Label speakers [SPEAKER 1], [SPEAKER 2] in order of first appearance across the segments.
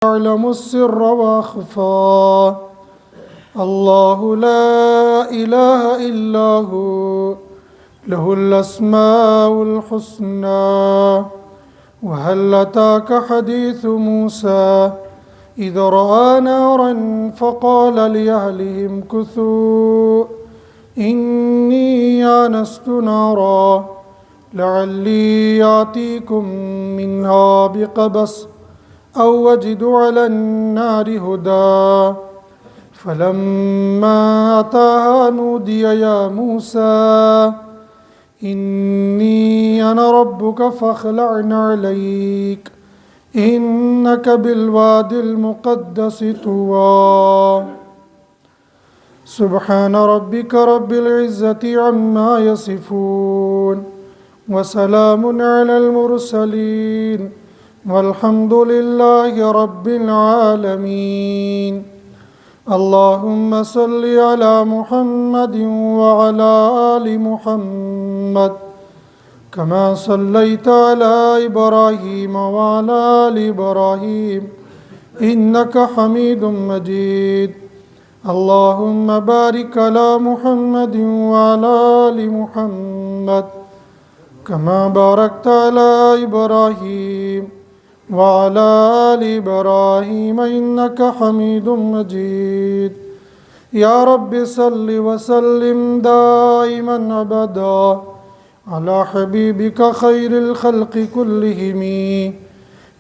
[SPEAKER 1] يعلم السر وأخفى الله لا إله إلا هو له الأسماء الحسنى وهل أتاك حديث موسى إذ رأى نارا فقال لأهلهم امكثوا إني آنست نارا لعلي آتيكم منها بقبس أو وجد على النار هدى فلما أتاها نودي يا موسى إني أنا ربك فاخلع عليك إنك بالواد المقدس طوى سبحان ربك رب العزة عما يصفون وسلام على المرسلين والحمد لله رب العالمين اللهم صل على محمد وعلى آل محمد كما صليت على إبراهيم وعلى آل إبراهيم إنك حميد مجيد اللهم بارك على محمد وعلى آل محمد كما باركت على إبراهيم وعلى آل إبراهيم إنك حميد مجيد يا رب صل وسلم دائما أبدا على حبيبك خير الخلق كلهم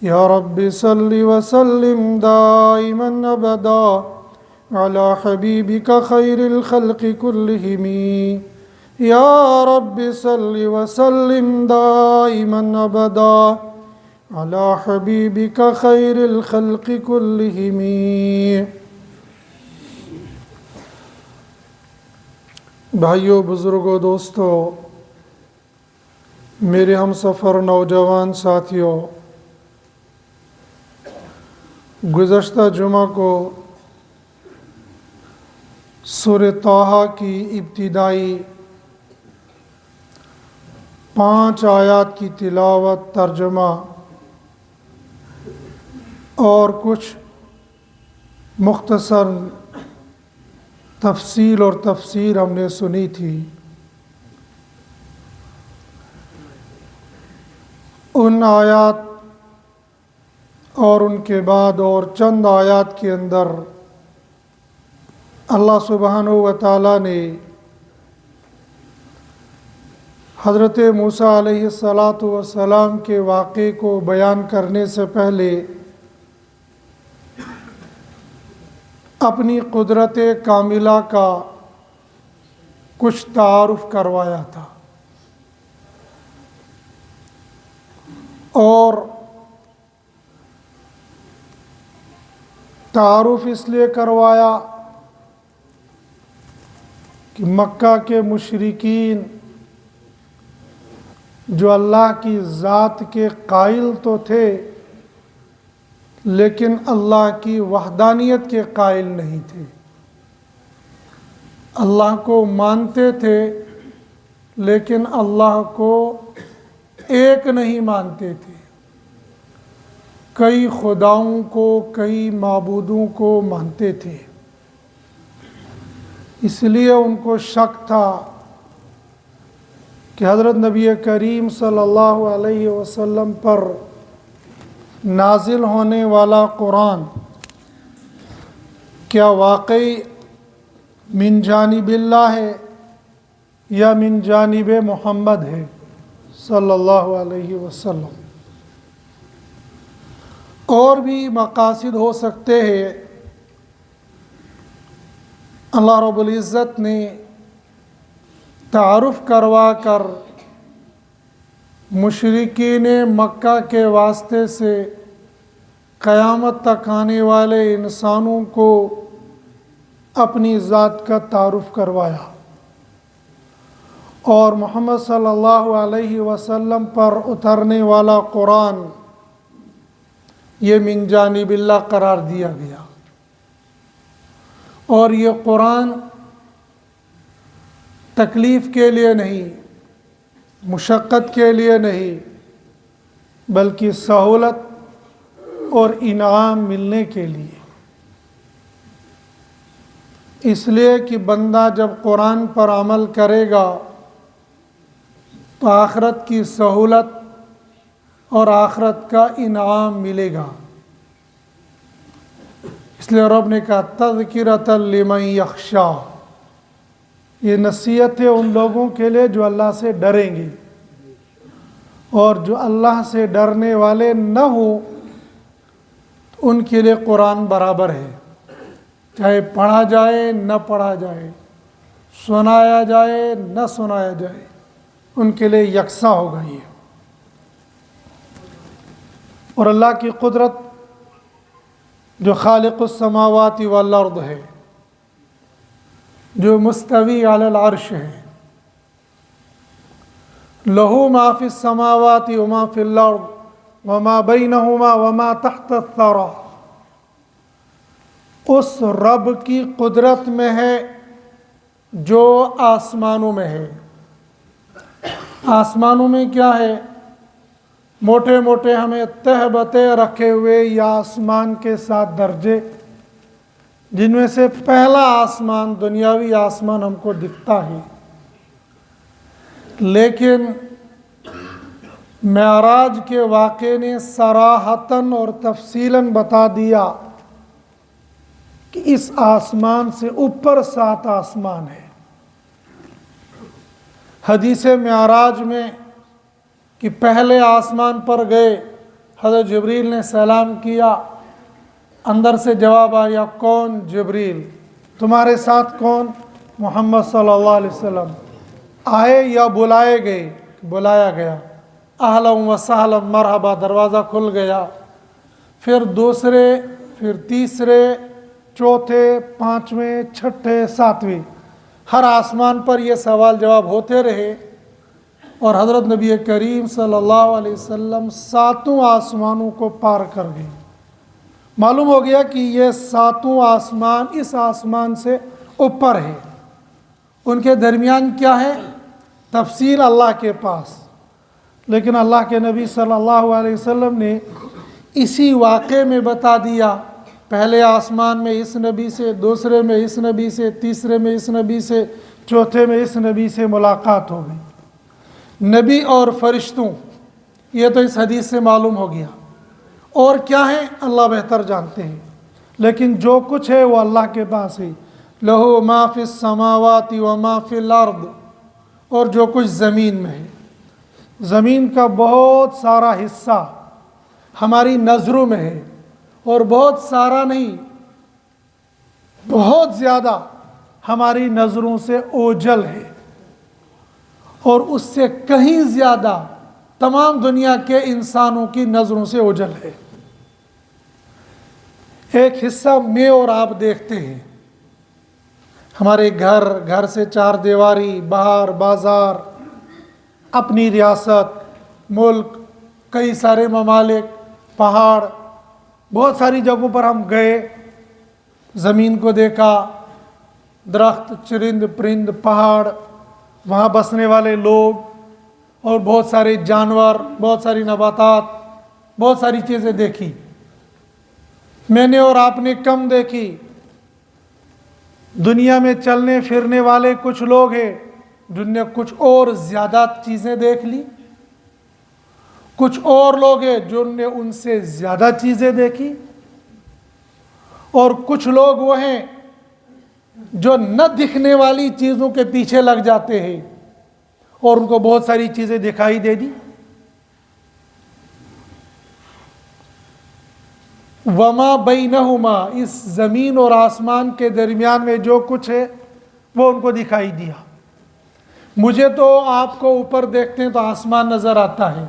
[SPEAKER 1] يا رب صل وسلم دائما أبدا على حبيبك خير الخلق كلهم يا رب صل وسلم دائما أبدا على حبيبك خير الخلق كلهم بھائیو، بزرگوں، دوستو، میرے ہم سفر نوجوان ساتھیوں، گزشتہ جمعہ کو سورہ طٰہٰ کی ابتدائی 5 آیات کی تلاوت، ترجمہ اور کچھ مختصر تفصیل اور تفسیر ہم نے سنی تھی۔ ان آیات اور ان کے بعد اور چند آیات کے اندر اللہ سبحانہ و تعالیٰ نے حضرت موسیٰ علیہ السلام کے واقعے کو بیان کرنے سے پہلے اپنی قدرت کاملہ کا کچھ تعارف کروایا تھا، اور تعارف اس لیے کروایا کہ مکہ کے مشرکین جو اللہ کی ذات کے قائل تو تھے لیکن اللہ کی وحدانیت کے قائل نہیں تھے، اللہ کو مانتے تھے لیکن اللہ کو ایک نہیں مانتے تھے، کئی خداؤں کو، کئی معبودوں کو مانتے تھے۔ اس لیے ان کو شک تھا کہ حضرت نبی کریم صلی اللہ علیہ وسلم پر نازل ہونے والا قرآن کیا واقعی من جانب اللہ ہے یا من جانب محمد ہے صلی اللہ علیہ وسلم۔ اور بھی مقاصد ہو سکتے ہیں۔ اللہ رب العزت نے تعارف کروا کر مشرکین مکہ کے واسطے سے قیامت تک آنے والے انسانوں کو اپنی ذات کا تعارف کروایا، اور محمد صلی اللہ علیہ وسلم پر اترنے والا قرآن یہ من جانب اللہ قرار دیا گیا، اور یہ قرآن تکلیف کے لیے نہیں، مشقت کے لیے نہیں، بلکہ سہولت اور انعام ملنے کے لیے۔ اس لیے کہ بندہ جب قرآن پر عمل کرے گا تو آخرت کی سہولت اور آخرت کا انعام ملے گا۔ اس لیے رب نے کہا تذکرۃ لمن یخشی، یہ نصیحت ہے ان لوگوں کے لیے جو اللہ سے ڈریں گے، اور جو اللہ سے ڈرنے والے نہ ہوں ان کے لیے قرآن برابر ہے، چاہے پڑھا جائے نہ پڑھا جائے، سنایا جائے نہ سنایا جائے، ان کے لیے یکساں ہوگا یہ۔ اور اللہ کی قدرت جو خالق السماوات والارض ہے، جو مستوی علی العرش ہے، لہو ما فی السماوات وما فی الارض وما بینہما وما تحت الثری، اس رب کی قدرت میں ہے جو آسمانوں میں ہے۔ آسمانوں میں کیا ہے؟ موٹے موٹے ہمیں تہ بتے رکھے ہوئے یا آسمان کے 7 درجے، جن میں سے پہلا آسمان دنیاوی آسمان ہم کو دکھتا ہے، لیکن معراج کے واقعے نے صراحتاً اور تفصیلاً بتا دیا کہ اس آسمان سے اوپر 7 آسمان ہے۔ حدیث معراج میں کہ پہلے آسمان پر گئے، حضرت جبریل نے سلام کیا، اندر سے جواب آیا کون؟ جبریل۔ تمہارے ساتھ کون؟ محمد صلی اللہ علیہ وسلم۔ آئے یا بلائے گئے؟ بلایا گیا۔ اہلا و سہلا مرحبا، دروازہ کھل گیا۔ پھر دوسرے، پھر تیسرے، چوتھے، 5ویں، 6ٹھے، 7ویں، ہر آسمان پر یہ سوال جواب ہوتے رہے، اور حضرت نبی کریم صلی اللہ علیہ وسلم 7 آسمانوں کو پار کر گئے۔ معلوم ہو گیا کہ یہ 7 آسمان اس آسمان سے اوپر ہے، ان کے درمیان کیا ہے؟ تفصیل اللہ کے پاس۔ لیکن اللہ کے نبی صلی اللہ علیہ وسلم نے اسی واقعے میں بتا دیا، پہلے آسمان میں اس نبی سے، دوسرے میں اس نبی سے، تیسرے میں اس نبی سے، چوتھے میں اس نبی سے ملاقات ہو گئی۔ نبی اور فرشتوں، یہ تو اس حدیث سے معلوم ہو گیا، اور کیا ہے اللہ بہتر جانتے ہیں، لیکن جو کچھ ہے وہ اللہ کے پاس ہے۔ لہو ما فی السماوات وما فی الارض، اور جو کچھ زمین میں ہے، زمین کا بہت سارا حصہ ہماری نظروں میں ہے، اور بہت سارا نہیں، بہت زیادہ ہماری نظروں سے اوجھل ہے، اور اس سے کہیں زیادہ تمام دنیا کے انسانوں کی نظروں سے اوجھل ہے۔ ایک حصہ میں اور آپ دیکھتے ہیں، ہمارے گھر سے 4 دیواری، باہر، بازار، اپنی ریاست، ملک، کئی سارے ممالک، پہاڑ، بہت ساری جگہوں پر ہم گئے، زمین کو دیکھا، درخت، چرند پرند، پہاڑ، وہاں بسنے والے لوگ، اور بہت سارے جانور، بہت ساری نباتات، بہت ساری چیزیں دیکھی۔ میں نے اور آپ نے کم دیکھی، دنیا میں چلنے پھرنے والے کچھ لوگ ہیں جن نے کچھ اور زیادہ چیزیں دیکھ لی، کچھ اور لوگ ہیں جن نے ان سے زیادہ چیزیں دیکھی، اور کچھ لوگ وہ ہیں جو نہ دکھنے والی چیزوں کے پیچھے لگ جاتے ہیں اور ان کو بہت ساری چیزیں دکھائی دے دی۔ وما بینہما، اس زمین اور آسمان کے درمیان میں جو کچھ ہے وہ ان کو دکھائی دیا۔ مجھے تو آپ کو اوپر دیکھتے ہیں تو آسمان نظر آتا ہے،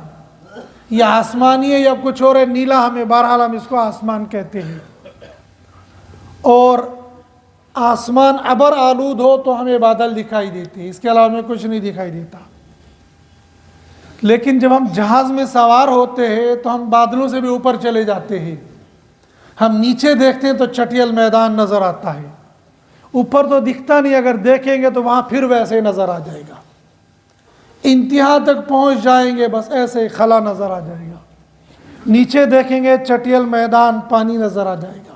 [SPEAKER 1] یہ آسمانی ہے یا کچھ اور ہے، نیلا، ہمیں بہرحال ہم اس کو آسمان کہتے ہیں، اور آسمان ابر آلود ہو تو ہمیں بادل دکھائی دیتے ہیں، اس کے علاوہ ہمیں کچھ نہیں دکھائی دیتا۔ لیکن جب ہم جہاز میں سوار ہوتے ہیں تو ہم بادلوں سے بھی اوپر چلے جاتے ہیں، ہم نیچے دیکھتے ہیں تو چٹیل میدان نظر آتا ہے، اوپر تو دکھتا نہیں، اگر دیکھیں گے تو وہاں پھر ویسے نظر آ جائے گا، انتہا تک پہنچ جائیں گے، بس ایسے خلا نظر آ جائے گا۔ نیچے دیکھیں گے چٹیل میدان، پانی نظر آ جائے گا۔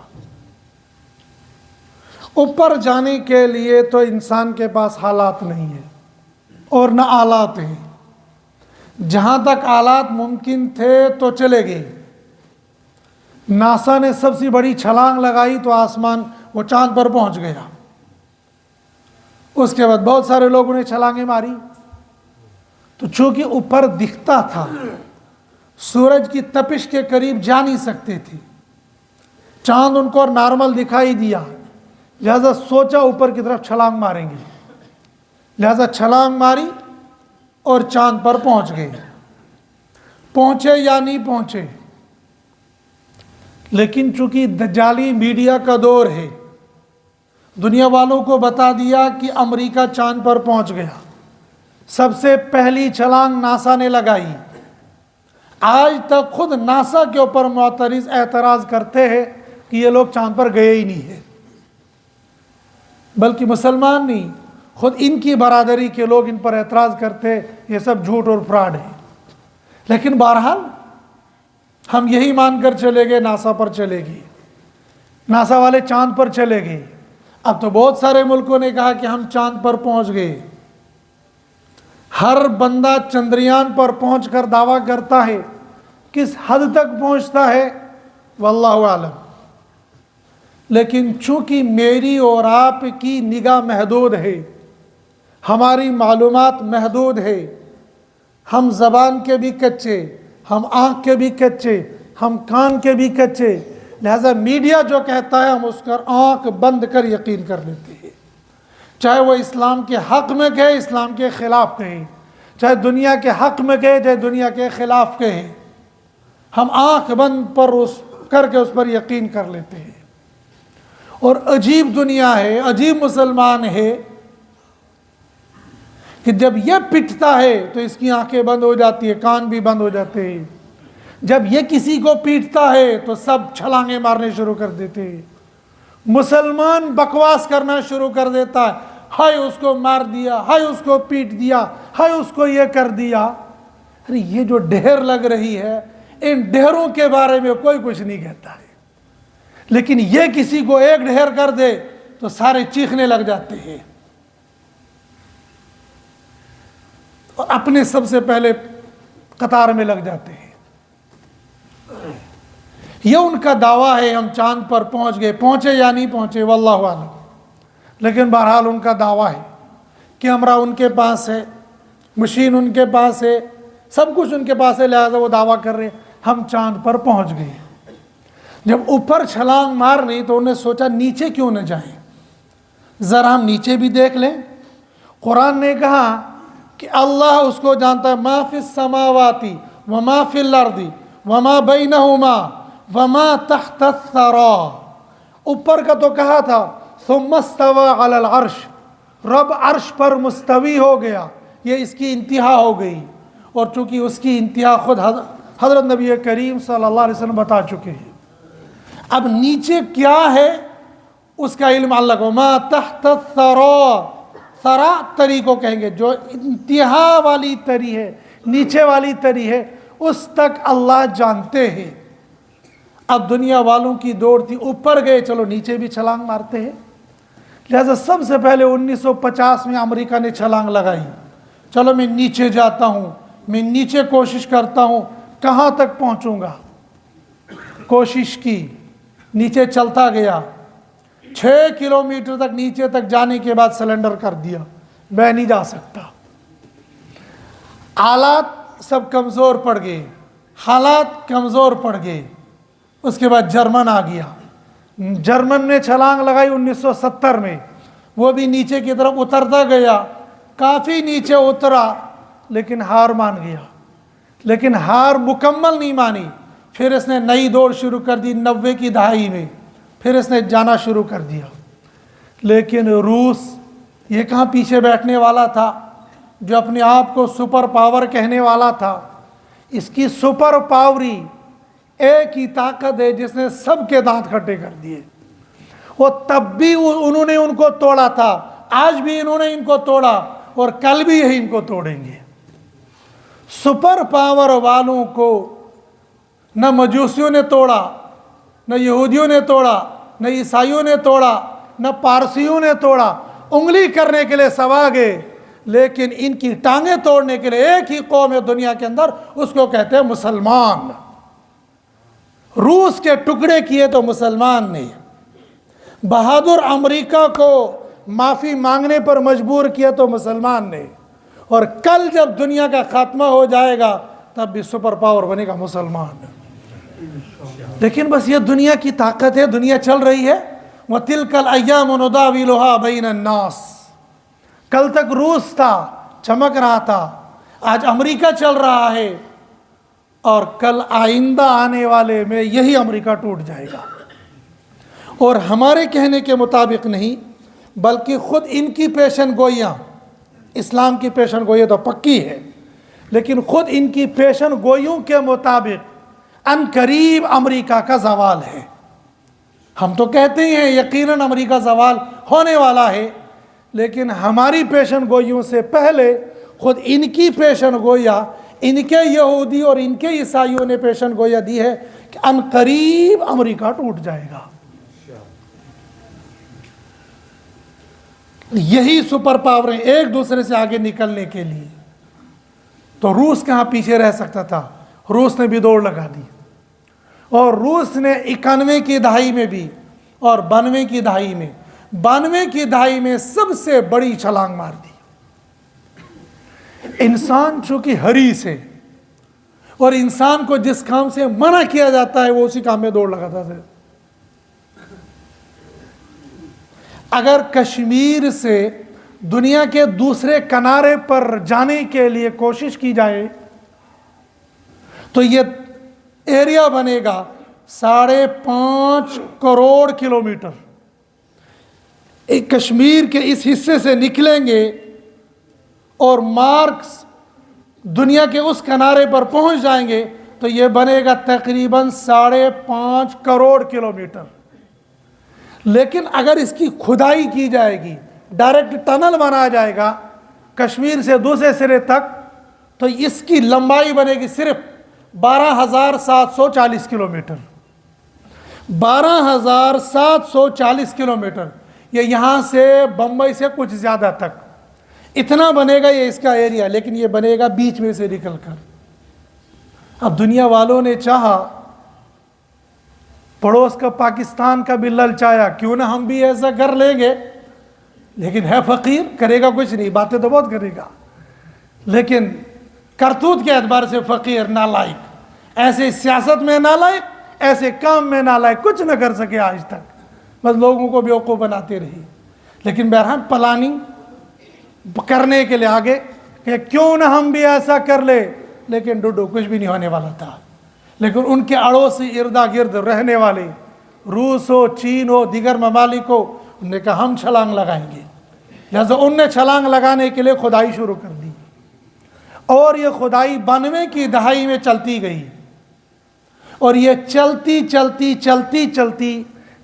[SPEAKER 1] اوپر جانے کے لیے تو انسان کے پاس حالات نہیں ہیں اور نہ آلات ہیں۔ جہاں تک آلات ممکن تھے تو چلے گئے۔ ناسا نے سب سے بڑی چھلانگ لگائی تو آسمان وہ چاند پر پہنچ گیا۔ اس کے بعد بہت سارے لوگوں نے چھلانگیں ماری، تو چونکہ اوپر دکھتا تھا، سورج کی تپش کے قریب جا نہیں سکتے تھے، چاند ان کو نارمل دکھائی دیا، لہذا سوچا اوپر کی طرف چھلانگ ماریں گے، لہذا چھلانگ ماری اور چاند پر پہنچ گئے۔ پہنچے یا نہیں پہنچے، لیکن چونکہ دجالی میڈیا کا دور ہے، دنیا والوں کو بتا دیا کہ امریکہ چاند پر پہنچ گیا۔ سب سے پہلی چھلانگ ناسا نے لگائی۔ آج تک خود ناسا کے اوپر معترض اعتراض کرتے ہیں کہ یہ لوگ چاند پر گئے ہی نہیں ہیں، بلکہ مسلمان نہیں، خود ان کی برادری کے لوگ ان پر اعتراض کرتے ہیں یہ سب جھوٹ اور فراڈ ہے۔ لیکن بہرحال ہم یہی مان کر چلے گئے ناسا پر چلے گئے، ناسا والے چاند پر چلے گئے۔ اب تو بہت سارے ملکوں نے کہا کہ ہم چاند پر پہنچ گئے۔ ہر بندہ چندریان پر پہنچ کر دعویٰ کرتا ہے، کس حد تک پہنچتا ہے واللہ اعلم۔ لیکن چونکہ میری اور آپ کی نگاہ محدود ہے، ہماری معلومات محدود ہے، ہم زبان کے بھی کچے، ہم آنکھ کے بھی کچے، ہم کان کے بھی کچے، لہذا میڈیا جو کہتا ہے ہم اس پر آنکھ بند کر یقین کر لیتے ہیں، چاہے وہ اسلام کے حق میں کہے، اسلام کے خلاف کہے، چاہے دنیا کے حق میں کہے، چاہے دنیا کے خلاف کہے، ہم آنکھ بند پر کر کے اس پر یقین کر لیتے ہیں۔ اور عجیب دنیا ہے، عجیب مسلمان ہے کہ جب یہ پٹتا ہے تو اس کی آنکھیں بند ہو جاتی ہے، کان بھی بند ہو جاتے ہیں۔ جب یہ کسی کو پیٹتا ہے تو سب چھلانگیں مارنے شروع کر دیتے ہیں۔ مسلمان بکواس کرنا شروع کر دیتا ہے، ہائے اس کو مار دیا، ہائے اس کو پیٹ دیا، ہائے اس کو یہ کر دیا۔ ارے یہ جو ڈھیر لگ رہی ہے، ان ڈھیروں کے بارے میں کوئی کچھ نہیں کہتا ہے، لیکن یہ کسی کو ایک ڈھیر کر دے تو سارے چیخنے لگ جاتے ہیں اور اپنے سب سے پہلے قطار میں لگ جاتے ہیں۔ یہ ان کا دعویٰ ہے ہم چاند پر پہنچ گئے، پہنچے یا نہیں پہنچے واللہ اعلم، لیکن بہرحال ان کا دعویٰ ہے، کیمرہ ان کے پاس ہے، مشین ان کے پاس ہے، سب کچھ ان کے پاس ہے، لہذا وہ دعویٰ کر رہے ہیں ہم چاند پر پہنچ گئے۔ جب اوپر چھلانگ مار لی تو انہوں نے سوچا نیچے کیوں نہ جائیں، ذرا ہم نیچے بھی دیکھ لیں۔ قرآن نے کہا کہ اللہ اس کو جانتا ہے، ما فی السماوات وما فی الارض وما بینہما وما تحت الثری۔ اوپر کا تو کہا تھا ثم استوى علی العرش، رب عرش پر مستوی ہو گیا، یہ اس کی انتہا ہو گئی، اور چونکہ اس کی انتہا خود حضرت نبی کریم صلی اللہ علیہ وسلم بتا چکے ہیں۔ اب نیچے کیا ہے اس کا علم اللہ کو، ما تحت الثری، ثرا تری کو کہیں گے، جو انتہا والی تری ہے، نیچے والی تری ہے، اس تک اللہ جانتے ہیں۔ اب دنیا والوں کی دوڑ تھی، اوپر گئے چلو نیچے بھی چھلانگ مارتے ہیں، لہذا سب سے پہلے 1950 میں امریکہ نے چھلانگ لگائی، چلو میں نیچے جاتا ہوں، میں نیچے کوشش کرتا ہوں کہاں تک پہنچوں گا۔ کوشش کی، نیچے چلتا گیا، 6 کلومیٹر تک نیچے تک جانے کے بعد سلنڈر کر دیا، میں نہیں جا سکتا۔ آلات سب کمزور پڑ گئے، حالات کمزور پڑ گئے۔ اس کے بعد جرمن آ گیا، جرمن نے چھلانگ لگائی 1970 میں، وہ بھی نیچے کی طرف اترتا گیا، کافی نیچے اترا لیکن ہار مان گیا، لیکن ہار مکمل نہیں مانی۔ پھر اس نے نئی دوڑ شروع کر دی 90 کی دہائی میں، پھر اس نے جانا شروع کر دیا۔ لیکن روس یہ کہاں پیچھے بیٹھنے والا تھا، جو اپنے آپ کو سپر پاور کہنے والا تھا، اس کی سپر پاوری ایک ہی طاقت ہے جس نے سب کے دانت کھٹے کر دیے۔ وہ تب بھی انہوں نے ان کو توڑا تھا، آج بھی انہوں نے ان کو توڑا اور کل بھی یہی ان کو توڑیں گے۔ سپر پاور والوں کو نہ مجوسیوں نے توڑا، نہ یہودیوں نے توڑا، نہ عیسائیوں نے توڑا، نہ پارسیوں نے توڑا، انگلی کرنے کے لیے سب آ گئے، لیکن ان کی ٹانگیں توڑنے کے لیے ایک ہی قوم ہے دنیا کے اندر، اس کو کہتے ہیں مسلمان۔ روس کے ٹکڑے کیے تو مسلمان نے، بہادر امریکہ کو معافی مانگنے پر مجبور کیا تو مسلمان نے، اور کل جب دنیا کا خاتمہ ہو جائے گا تب بھی سپر پاور بنے گا مسلمان۔ لیکن بس یہ دنیا کی طاقت ہے، دنیا چل رہی ہے۔ وَتِلْكَ الْأَيَّامُ نُدَاوِلُهَا بَيْنَ النَّاسِ، کل تک روس تھا، چمک رہا تھا، آج امریکہ چل رہا ہے، اور کل آئندہ آنے والے میں یہی امریکہ ٹوٹ جائے گا۔ اور ہمارے کہنے کے مطابق نہیں، بلکہ خود ان کی پیشن گوئیاں، اسلام کی پیشن گوئی تو پکی ہے، لیکن خود ان کی پیشن گوئیوں کے مطابق ان قریب امریکہ کا زوال ہے۔ ہم تو کہتے ہیں یقیناً امریکہ زوال ہونے والا ہے، لیکن ہماری پیشن گوئیوں سے پہلے خود ان کی پیشن گوئیاں، ان کے یہودی اور ان کے عیسائیوں نے پیشن گوئیاں دی ہے کہ ان قریب امریکہ ٹوٹ جائے گا۔ یہی سپر پاور ہیں ایک دوسرے سے آگے نکلنے کے لیے۔ تو روس کہاں پیچھے رہ سکتا تھا؟ روس نے بھی دوڑ لگا دی، اور روس نے 91 کی دہائی میں بھی اور 92 کی دہائی میں، 92 کی دہائی میں سب سے بڑی چھلانگ مار دی۔ انسان چونکہ حریص ہے، اور انسان کو جس کام سے منع کیا جاتا ہے وہ اسی کام میں دوڑ لگاتا ہے۔ اگر کشمیر سے دنیا کے دوسرے کنارے پر جانے کے لیے کوشش کی جائے تو یہ ایریا بنے گا 5.5 کروڑ کلومیٹر۔ ایک کشمیر کے اس حصے سے نکلیں گے اور مارکس دنیا کے اس کنارے پر پہنچ جائیں گے تو یہ بنے گا تقریباً 5.5 کروڑ کلومیٹر۔ لیکن اگر اس کی کھدائی کی جائے گی، ڈائریکٹ ٹنل بنایا جائے گا کشمیر سے دوسرے سرے تک، تو اس کی لمبائی بنے گی صرف 12,740 کلومیٹر۔ 12,740 کلومیٹر، یہ یہاں سے بمبئی سے کچھ زیادہ تک اتنا بنے گا یہ اس کا ایریا، لیکن یہ بنے گا بیچ میں سے نکل کر۔ اب دنیا والوں نے چاہا، پڑوس کا پاکستان کا بھی للچایا، کیوں نہ ہم بھی ایسا کر لیں گے، لیکن ہے فقیر، کرے گا کچھ نہیں، باتیں تو بہت کرے گا، لیکن کرتوت کے اعتبار سے فقیر، نالائق، ایسے سیاست میں نالائق، ایسے کام میں نالائق، کچھ نہ کر سکے آج تک، بس لوگوں کو بیوقوف بناتے رہی۔ لیکن بہرحال پلاننگ کرنے کے لیے آگے کہ کیوں نہ ہم بھی ایسا کر لے، لیکن ڈوڈو کچھ بھی نہیں ہونے والا تھا۔ لیکن ان کے اڑوسی اردا گرد رہنے والے روس ہو، چین ہو، دیگر ممالک ہو، انہوں نے کہا ہم چھلانگ لگائیں گے، لہذا ان نے چھلانگ لگانے کے لیے کھدائی شروع کر دی، اور یہ کھدائی 92 کی دہائی میں چلتی گئی، اور یہ چلتی چلتی چلتی چلتی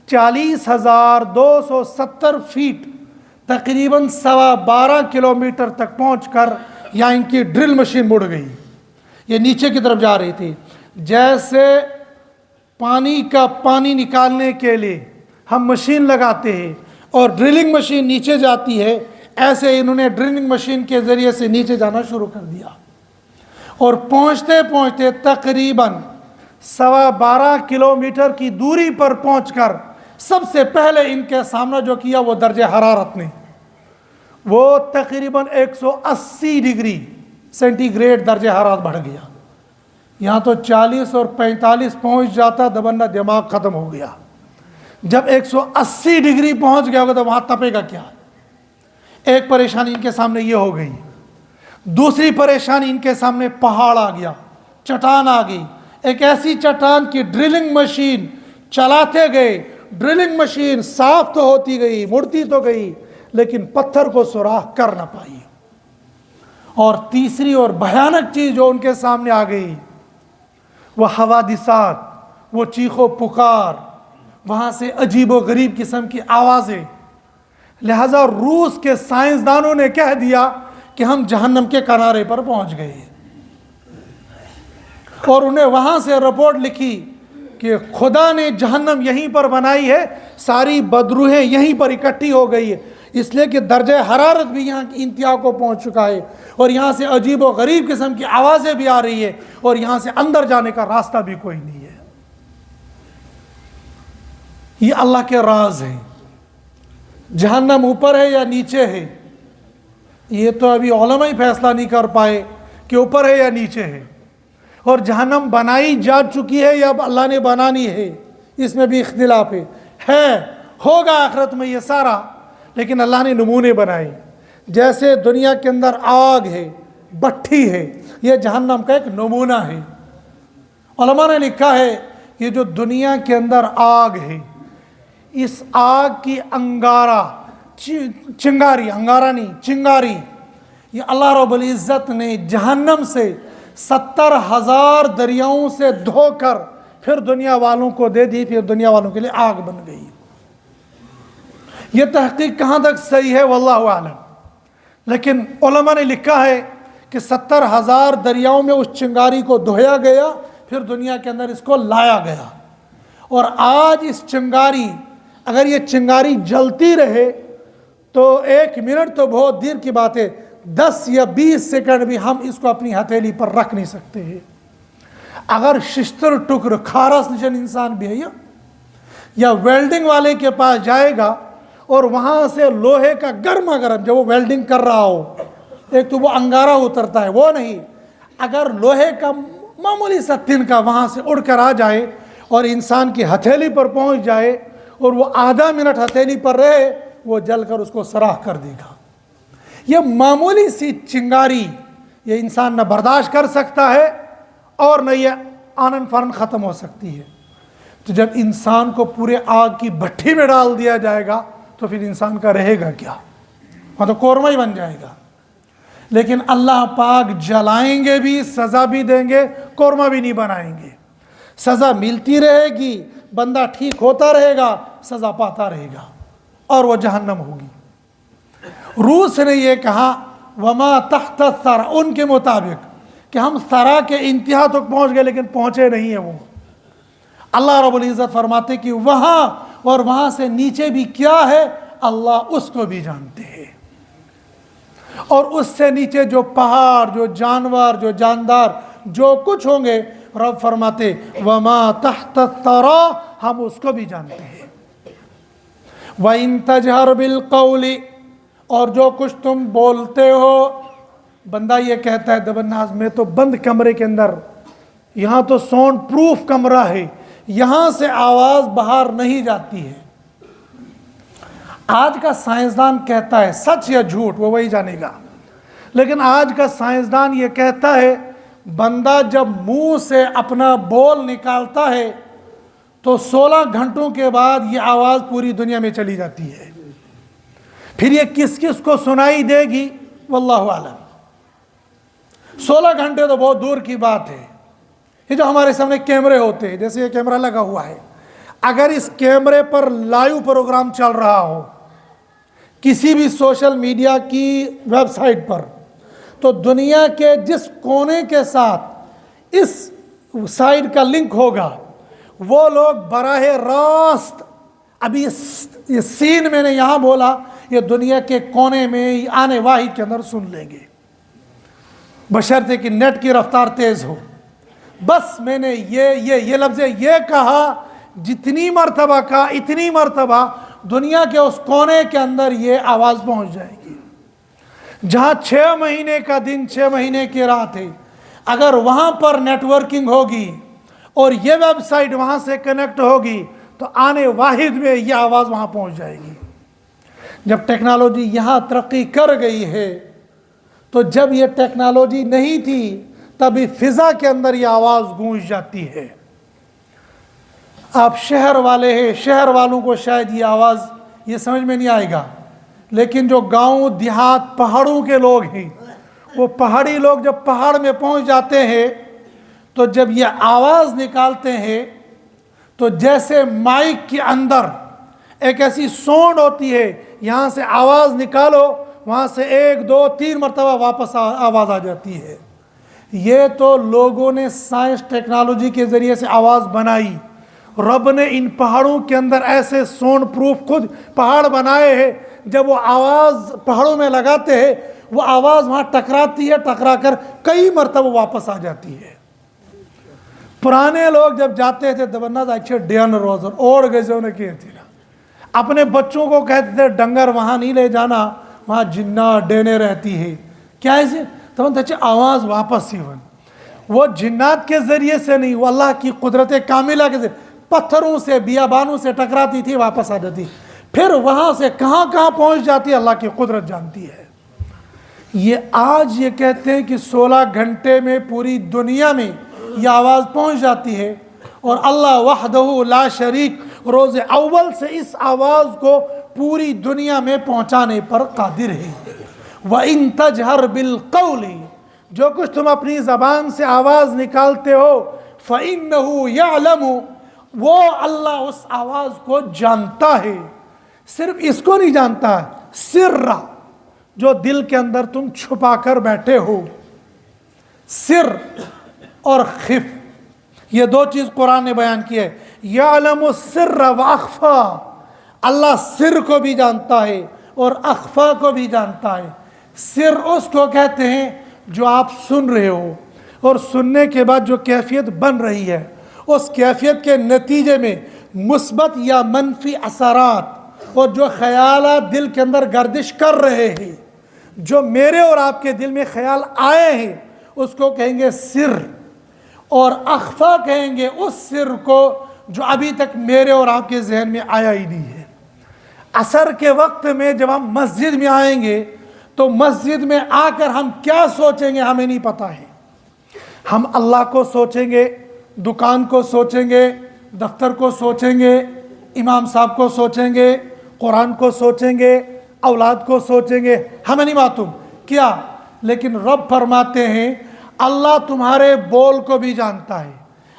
[SPEAKER 1] 40,270 فیٹ تقریباً 12.25 کلومیٹر تک پہنچ کر یہاں ان کی ڈرل مشین مڑ گئی، یہ نیچے کی طرف جا رہی تھی۔ جیسے پانی نکالنے کے لیے ہم مشین لگاتے ہیں اور ڈرلنگ مشین نیچے جاتی ہے، ایسے انہوں نے ڈرلنگ مشین کے ذریعے سے نیچے جانا شروع کر دیا، اور پہنچتے پہنچتے تقریباً 12.25 کلومیٹر کی دوری پر پہنچ کر سب سے پہلے ان کے سامنا جو کیا وہ درجہ حرارت نے، وہ تقریباً 180 ڈگری سینٹی گریڈ درجہ حرارت بڑھ گیا۔ یہاں تو 40 اور 45 پہنچ جاتا دبنا دماغ ختم ہو گیا، جب 180 ڈگری پہنچ گیا ہوگا تو وہاں تپے گا کیا؟ ایک پریشانی ان کے سامنے یہ ہو گئی، دوسری پریشانی ان کے سامنے پہاڑ آ گیا، چٹان آ گئی، ایک ایسی چٹان کی ڈرلنگ مشین چلاتے گئے، ڈرلنگ مشین صاف تو ہوتی گئی، مڑتی تو گئی، لیکن پتھر کو سوراخ کر نہ پائی۔ اور تیسری اور بھیانک چیز جو ان کے سامنے آ گئی وہ حوادثات، وہ چیخ و پکار، وہاں سے عجیب و غریب قسم کی آوازیں۔ لہذا روس کے سائنسدانوں نے کہہ دیا کہ ہم جہنم کے کنارے پر پہنچ گئے، اور انہیں وہاں سے رپورٹ لکھی کہ خدا نے جہنم یہیں پر بنائی ہے، ساری بدروحیں یہیں پر اکٹھی ہو گئی ہے، اس لیے کہ درجہ حرارت بھی یہاں کی انتہا کو پہنچ چکا ہے، اور یہاں سے عجیب و غریب قسم کی آوازیں بھی آ رہی ہے، اور یہاں سے اندر جانے کا راستہ بھی کوئی نہیں ہے۔ یہ اللہ کے راز ہیں۔ جہنم اوپر ہے یا نیچے ہے، یہ تو ابھی علماء ہی فیصلہ نہیں کر پائے کہ اوپر ہے یا نیچے ہے، اور جہنم بنائی جا چکی ہے یا اب اللہ نے بنانی ہے، اس میں بھی اختلاف ہے۔ ہوگا آخرت میں یہ سارا، لیکن اللہ نے نمونے بنائے۔ جیسے دنیا کے اندر آگ ہے، بٹھی ہے، یہ جہنم کا ایک نمونہ ہے۔ علماء نے لکھا ہے کہ جو دنیا کے اندر آگ ہے، اس آگ کی انگارہ چنگاری، انگارہ نہیں چنگاری، یہ اللہ رب العزت نے جہنم سے 70,000 دریاؤں سے دھو کر پھر دنیا والوں کو دے دی، پھر دنیا والوں کے لیے آگ بن گئی۔ یہ تحقیق کہاں تک صحیح ہے واللہ اعلم، لیکن علماء نے لکھا ہے کہ 70,000 دریاؤں میں اس چنگاری کو دھویا گیا، پھر دنیا کے اندر اس کو لایا گیا۔ اور آج اس چنگاری، اگر یہ چنگاری جلتی رہے تو 1 منٹ تو بہت دیر کی بات ہے، 10 یا 20 سیکنڈ بھی ہم اس کو اپنی ہتھیلی پر رکھ نہیں سکتے ہیں۔ اگر ششتر ٹکر خارس نشن انسان بھی ہے یا ویلڈنگ والے کے پاس جائے گا اور وہاں سے لوہے کا گرما گرم، جب وہ ویلڈنگ کر رہا ہو، ایک تو وہ انگارہ اترتا ہے، وہ نہیں، اگر لوہے کا معمولی سا تنکا وہاں سے اڑ کر آ جائے اور انسان کی ہتھیلی پر پہنچ جائے اور وہ آدھا منٹ ہتھیلی پر رہے، وہ جل کر اس کو سراخ کر دے گا۔ یہ معمولی سی چنگاری یہ انسان نہ برداشت کر سکتا ہے اور نہ یہ آنن فارن ختم ہو سکتی ہے۔ تو جب انسان کو پورے آگ کی بھٹی میں ڈال دیا جائے گا تو پھر انسان کا رہے گا کیا؟ وہ تو قورمہ ہی بن جائے گا۔ لیکن اللہ پاک جلائیں گے بھی، سزا بھی دیں گے، قورمہ بھی نہیں بنائیں گے۔ سزا ملتی رہے گی، بندہ ٹھیک ہوتا رہے گا، سزا پاتا رہے گا، اور وہ جہنم ہوگی۔ روس نے یہ کہا وما تحت الثرى، ان کے مطابق کہ ہم ثرا کے انتہا تک پہنچ گئے لیکن پہنچے نہیں ہیں وہ۔ اللہ رب العزت فرماتے کہ وہاں اور وہاں سے نیچے بھی کیا ہے اللہ اس کو بھی جانتے ہیں، اور اس سے نیچے جو پہاڑ، جو جانور، جو جاندار، جو کچھ ہوں گے، رب فرماتے وما تحت الثرى، ہم اس کو بھی جانتے ہیں۔ وَإِن تَجْهَرْ بِالْقَوْلِ، اور جو کچھ تم بولتے ہو، بندہ یہ کہتا ہے دبناز میں تو بند کمرے کے اندر، یہاں تو ساؤنڈ پروف کمرہ ہے، یہاں سے آواز باہر نہیں جاتی ہے۔ آج کا سائنسدان کہتا ہے، سچ یا جھوٹ وہ وہی جانے گا، لیکن آج کا سائنسدان یہ کہتا ہے بندہ جب منہ سے اپنا بول نکالتا ہے تو 16 گھنٹوں کے بعد یہ آواز پوری دنیا میں چلی جاتی ہے۔ پھر یہ کس کس کو سنائی دے گی واللہ اعلم۔ 16 گھنٹے تو بہت دور کی بات ہے۔ یہ جو ہمارے سامنے کیمرے ہوتے ہیں، جیسے یہ کیمرہ لگا ہوا ہے، اگر اس کیمرے پر لائیو پروگرام چل رہا ہو کسی بھی سوشل میڈیا کی ویب سائٹ پر، تو دنیا کے جس کونے کے ساتھ اس سائٹ کا لنک ہوگا وہ لوگ براہ راست، ابھی یہ سین میں نے یہاں بولا، یہ دنیا کے کونے میں آنے واحد کے اندر سن لیں گے، بشرطے کہ نیٹ کی رفتار تیز ہو۔ بس میں نے یہ لفظ یہ کہا، جتنی مرتبہ کہا اتنی مرتبہ دنیا کے اس کونے کے اندر یہ آواز پہنچ جائے گی۔ جہاں 6 مہینے کا دن 6 مہینے کی رات ہے، اگر وہاں پر نیٹ ورکنگ ہوگی اور یہ ویب سائٹ وہاں سے کنیکٹ ہوگی تو آنے واحد میں یہ آواز وہاں پہنچ جائے گی۔ جب ٹیکنالوجی یہاں ترقی کر گئی ہے، تو جب یہ ٹیکنالوجی نہیں تھی تبھی فضا کے اندر یہ آواز گونج جاتی ہے۔ آپ شہر والے ہیں، شہر والوں کو شاید یہ آواز یہ سمجھ میں نہیں آئے گا، لیکن جو گاؤں دیہات پہاڑوں کے لوگ ہیں، وہ پہاڑی لوگ جب پہاڑ میں پہنچ جاتے ہیں تو جب یہ آواز نکالتے ہیں تو جیسے مائک کے اندر ایک ایسی ساؤنڈ ہوتی ہے، یہاں سے آواز نکالو، وہاں سے 1 2 3 مرتبہ واپس آواز آ جاتی ہے۔ یہ تو لوگوں نے سائنس ٹیکنالوجی کے ذریعے سے آواز بنائی. رب نے ان پہاڑوں کے اندر ایسے ساؤنڈ پروف خود پہاڑ بنائے ہیں، جب وہ آواز پہاڑوں میں لگاتے ہیں وہ آواز وہاں ٹکراتی ہے، ٹکرا کر کئی مرتبہ واپس آ جاتی ہے. پرانے لوگ جب جاتے تھے دبنا اچھے ڈین روزر اور گزوں نے کیے تھے نا، اپنے بچوں کو کہتے تھے ڈنگر وہاں نہیں لے جانا، وہاں جنات ڈینے رہتی ہے. کیا ہے تو اچھے آواز واپس ہی وہ جنات کے ذریعے سے نہیں، وہ اللہ کی قدرت کاملہ کے ذریعے پتھروں سے بیابانوں سے ٹکراتی تھی، واپس آ جاتی، پھر وہاں سے کہاں کہاں پہنچ جاتی ہے اللہ کی قدرت جانتی ہے. یہ آج یہ کہتے ہیں کہ 16 گھنٹے میں پوری دنیا میں یہ آواز پہنچ جاتی ہے، اور اللہ وحدہ لا شریک روز اول سے اس آواز کو پوری دنیا میں پہنچانے پر قادر ہے. وَإِن تَجْهَرْ بِالْقَوْلِ، جو کچھ تم اپنی زبان سے آواز نکالتے ہو، فَإِنَّهُ يَعْلَمُ، وہ اللہ اس آواز کو جانتا ہے. صرف اس کو نہیں جانتا ہے، سر جو دل کے اندر تم چھپا کر بیٹھے ہو، سر اور خف، یہ دو چیز قرآن نے بیان کی ہے. یعلم السر واخفا، اللہ سر کو بھی جانتا ہے اور اخفا کو بھی جانتا ہے. سر اس کو کہتے ہیں جو آپ سن رہے ہو، اور سننے کے بعد جو کیفیت بن رہی ہے، اس کیفیت کے نتیجے میں مثبت یا منفی اثرات اور جو خیالات دل کے اندر گردش کر رہے ہیں، جو میرے اور آپ کے دل میں خیال آئے ہیں، اس کو کہیں گے سر. اور اخفا کہیں گے اس سر کو جو ابھی تک میرے اور آپ کے ذہن میں آیا ہی نہیں ہے. عصر کے وقت میں جب ہم مسجد میں آئیں گے تو مسجد میں آ کر ہم کیا سوچیں گے ہمیں نہیں پتہ ہے. ہم اللہ کو سوچیں گے، دکان کو سوچیں گے، دفتر کو سوچیں گے، امام صاحب کو سوچیں گے، قرآن کو سوچیں گے، اولاد کو سوچیں گے، ہمیں نہیں معلوم کیا. لیکن رب فرماتے ہیں اللہ تمہارے بول کو بھی جانتا ہے،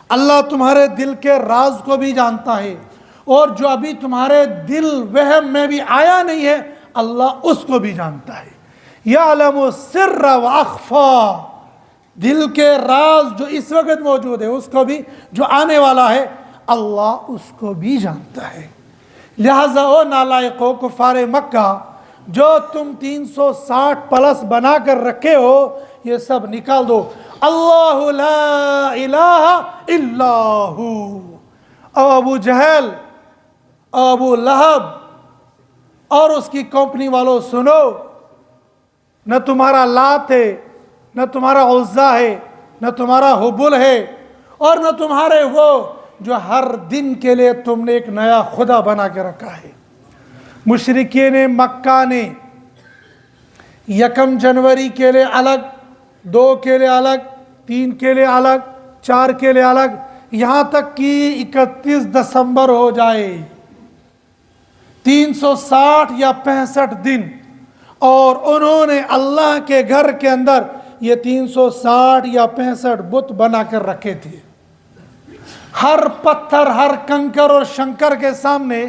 [SPEAKER 1] اللہ تمہارے دل کے راز کو بھی جانتا ہے، اور جو ابھی تمہارے دل وہم میں بھی آیا نہیں ہے اللہ اس کو بھی جانتا ہے. یعلم السر واخفا، دل کے راز جو اس وقت موجود ہے اس کو بھی، جو آنے والا ہے اللہ اس کو بھی جانتا ہے. لہذا او نالائقو کفار مکہ، جو تم 360 پلس بنا کر رکھے ہو یہ سب نکال دو. اللہ لا الہ الا ہو. ابو جہل، ابو لہب اور اس کی کمپنی والوں سنو، نہ تمہارا لات ہے، نہ تمہارا عزا ہے، نہ تمہارا حبل ہے، اور نہ تمہارے وہ جو ہر دن کے لیے تم نے ایک نیا خدا بنا کے رکھا ہے. مشرکین مکہ نے 1 جنوری کے لیے الگ، 2 کے لیے الگ، 3 کے لیے الگ، 4 کے لیے الگ، یہاں تک کہ 31 دسمبر ہو جائے، 360 یا 65 دن، اور انہوں نے اللہ کے گھر کے اندر یہ 360 یا 65 بت بنا کر رکھے تھے. ہر پتھر، ہر کنکر اور شنکر کے سامنے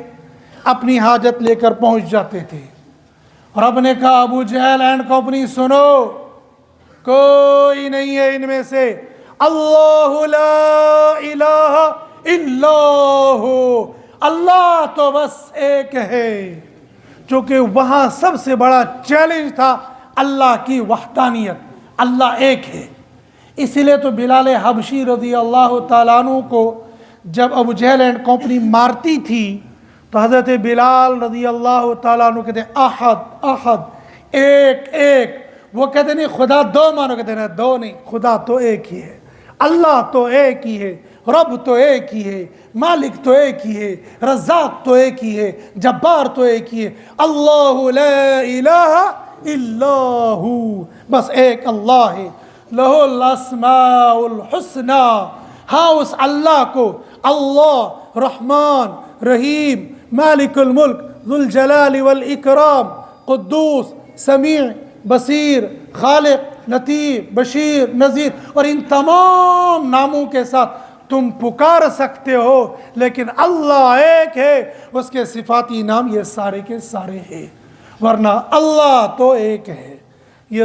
[SPEAKER 1] اپنی حاجت لے کر پہنچ جاتے تھے. رب نے کہا ابو جہل اینڈ کمپنی سنو، کوئی نہیں ہے ان میں سے، اللہ لا الہ الا ہو، اللہ تو بس ایک ہے. چونکہ وہاں سب سے بڑا چیلنج تھا اللہ کی وحدانیت، اللہ ایک ہے. اسی لیے تو بلال حبشی رضی اللہ تعالیٰ عنہ کو جب ابو جہل اینڈ کمپنی مارتی تھی تو حضرت بلال رضی اللہ تعالیٰ عنہ کہتے ہیں احد احد، ایک ایک. وہ کہتے نہیں خدا 2 مانو، کہتے ہیں 2 نہیں، خدا تو ایک ہی ہے، اللہ تو ایک ہی ہے، رب تو ایک ہی ہے، مالک تو ایک ہی ہے، رزاق تو ایک ہی ہے، جبار تو ایک ہی ہے. اللہ لا الہ الا ہو، بس ایک اللہ ہے. لہو الاسماء الحسنى، ہاں اس اللہ کو اللہ رحمان رحیم مالک الملک ذو الجلال والاکرام قدوس سمیع بصیر خالق لطیف بشیر نذیر، اور ان تمام ناموں کے ساتھ تم پکار سکتے ہو. لیکن اللہ ایک ہے، اس کے صفاتی نام یہ سارے کے سارے ہیں، ورنہ اللہ تو ایک ہے. یہ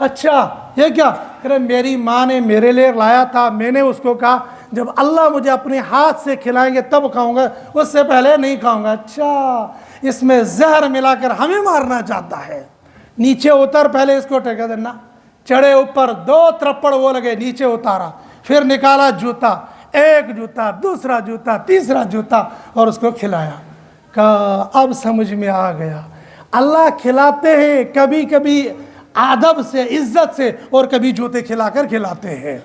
[SPEAKER 1] اچھا یہ کیا؟ کہ میری ماں نے میرے لیے لایا تھا، میں نے اس کو کہا جب اللہ مجھے اپنے ہاتھ سے کھلائیں گے تب کھاؤں گا، اس سے پہلے نہیں کھاؤں گا۔ اچھا اس میں زہر ملا کر ہمیں مارنا چاہتا ہے، نیچے اتر، پہلے اس کو ٹھیکا دینا، چڑھے اوپر، 2 ترپڑ وہ لگے، نیچے اتارا، پھر نکالا جوتا، ایک جوتا، دوسرا جوتا، تیسرا جوتا، اور اس کو کھلایا۔ کہا اب سمجھ میں آ گیا، اللہ کھلاتے ہیں کبھی کبھی ادب سے، عزت سے، اور کبھی جوتے کھلا کر کھلاتے ہیں۔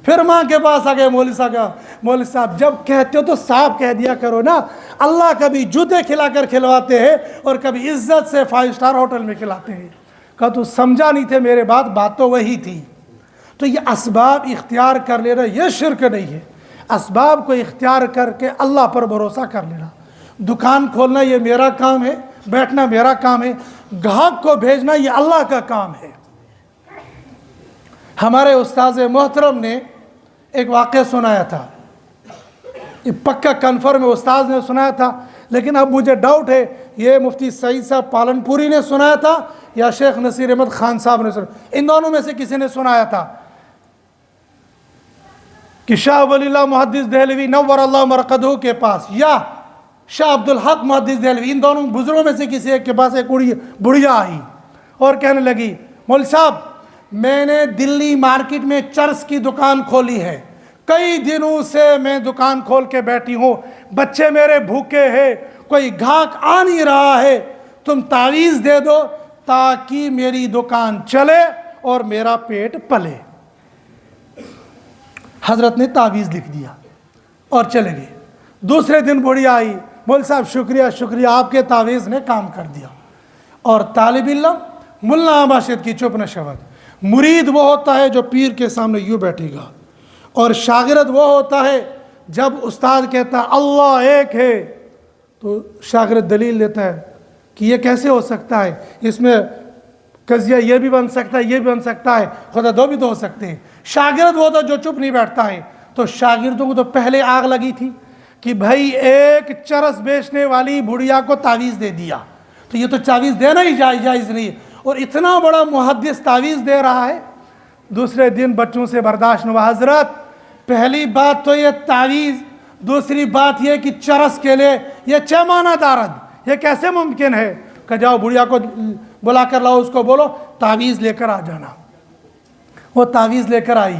[SPEAKER 1] پھر ماں کے پاس آ گئے، مولوی صاحب جب کہتے ہو تو صاحب کہہ دیا کرو نا، اللہ کبھی جوتے کھلا کر کھلواتے ہیں اور کبھی عزت سے 5 اسٹار ہوٹل میں کھلاتے ہیں۔ کہا تو سمجھا نہیں تھے میرے بات تو وہی تھی۔ تو یہ اسباب اختیار کر لینا یہ شرک نہیں ہے، اسباب کو اختیار کر کے اللہ پر بھروسہ کر لینا۔ دکان کھولنا یہ میرا کام ہے، بیٹھنا میرا کام ہے، گاہک کو بھیجنا یہ اللہ کا کام ہے۔ ہمارے استاذ محترم نے ایک واقعہ سنایا تھا، یہ پکا کنفرم ہے، استاذ نے سنایا تھا، لیکن اب مجھے ڈاؤٹ ہے یہ مفتی سعید صاحب پالن پوری نے سنایا تھا یا شیخ نصیر احمد خان صاحب نے سنایا، ان دونوں میں سے کسی نے سنایا تھا کہ شاہ ولی اللہ محدث دہلوی نور اللہ مرقدہ کے پاس یا شاہ عبدالحق محدث دہلوی، ان دونوں بزرگوں میں سے کسی ایک کے پاس ایک بڑھیا آئی اور کہنے لگی مول صاحب میں نے دلی مارکیٹ میں چرس کی دکان کھولی ہے، کئی دنوں سے میں دکان کھول کے بیٹھی ہوں، بچے میرے بھوکے ہیں، کوئی گاہک آ نہیں رہا ہے، تم تعویذ دے دو تاکہ میری دکان چلے اور میرا پیٹ پلے۔ حضرت نے تعویذ لکھ دیا اور چلے گئے۔ دوسرے دن بڑھیا آئی، مول صاحب شکریہ شکریہ آپ کے تعویذ نے کام کر دیا۔ اور طالب علم ملا باشد کی چپ نشود، مرید وہ ہوتا ہے جو پیر کے سامنے یوں بیٹھے گا، اور شاگرد وہ ہوتا ہے جب استاد کہتا ہے اللہ ایک ہے تو شاگرد دلیل لیتا ہے کہ یہ کیسے ہو سکتا ہے، اس میں قضیہ یہ بھی بن سکتا ہے، یہ بھی بن سکتا ہے، خدا دو بھی تو ہو سکتے ہیں۔ شاگرد وہ تو جو چپ نہیں بیٹھتا ہے۔ تو شاگردوں کو تو پہلے آگ لگی تھی کہ بھائی ایک چرس بیچنے والی بڑھیا کو تعویذ دے دیا تو یہ تو تعویذ دینا ہی جائز نہیں، اور اتنا بڑا محدث تعویذ دے رہا ہے۔ دوسرے دن بچوں سے برداشت نہ ہوا، حضرت پہلی بات تو یہ تعویذ، دوسری بات یہ کہ چرس کے لیے یہ چیمانہ دارد، یہ کیسے ممکن ہے؟ کہ جاؤ بڑھیا کو بلا کر لاؤ، اس کو بولو تعویذ لے کر آ جانا۔ وہ تعویذ لے کر آئی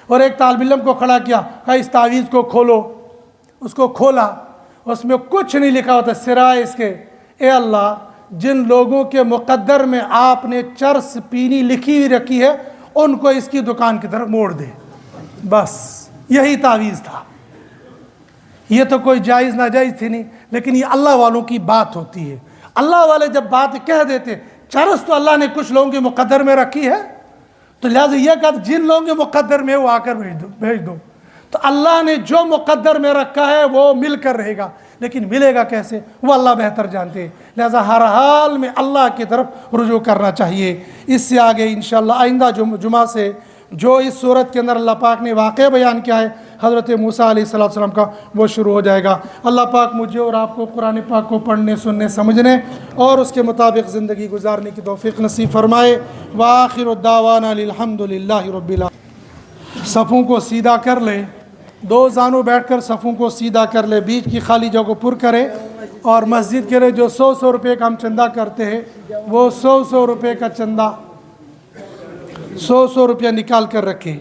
[SPEAKER 1] اور ایک طالب علم کو کھڑا کیا، کہا اس تعویذ کو کھولو۔ اس کو کھولا، اس میں کچھ نہیں لکھا ہوتا سرائے اس کے، اے اللہ جن لوگوں کے مقدر میں آپ نے چرس پینی لکھی ہوئی رکھی ہے ان کو اس کی دکان کی طرف موڑ دے، بس یہی تعویذ تھا۔ یہ تو کوئی جائز ناجائز تھی نہیں، لیکن یہ اللہ والوں کی بات ہوتی ہے۔ اللہ والے جب بات کہہ دیتے، چرس تو اللہ نے کچھ لوگوں کے مقدر میں رکھی ہے تو لہٰذا یہ کہا جن لوگوں کے مقدر میں وہ آ کر بھیج دو۔ تو اللہ نے جو مقدر میں رکھا ہے وہ مل کر رہے گا، لیکن ملے گا کیسے وہ اللہ بہتر جانتے ہیں، لہذا ہر حال میں اللہ کی طرف رجوع کرنا چاہیے۔ اس سے آگے انشاءاللہ آئندہ جمعہ سے جو اس صورت کے اندر اللہ پاک نے واقعہ بیان کیا ہے حضرت موسیٰ علیہ السلام کا، وہ شروع ہو جائے گا۔ اللہ پاک مجھے اور آپ کو قرآن پاک کو پڑھنے، سننے، سمجھنے اور اس کے مطابق زندگی گزارنے کی توفیق نصیب فرمائے۔ وآخر دعوانا الحمد للہ رب العالمین۔ صفوں کو سیدھا کر لے، 2 زانوں بیٹھ کر صفوں کو سیدھا کر لے، بیچ کی خالی جگہ کو پر کرے، اور مسجد کے لیے جو 100 روپے کا ہم چندہ کرتے ہیں وہ 100 روپے کا چندہ 100 روپیہ نکال کر رکھے۔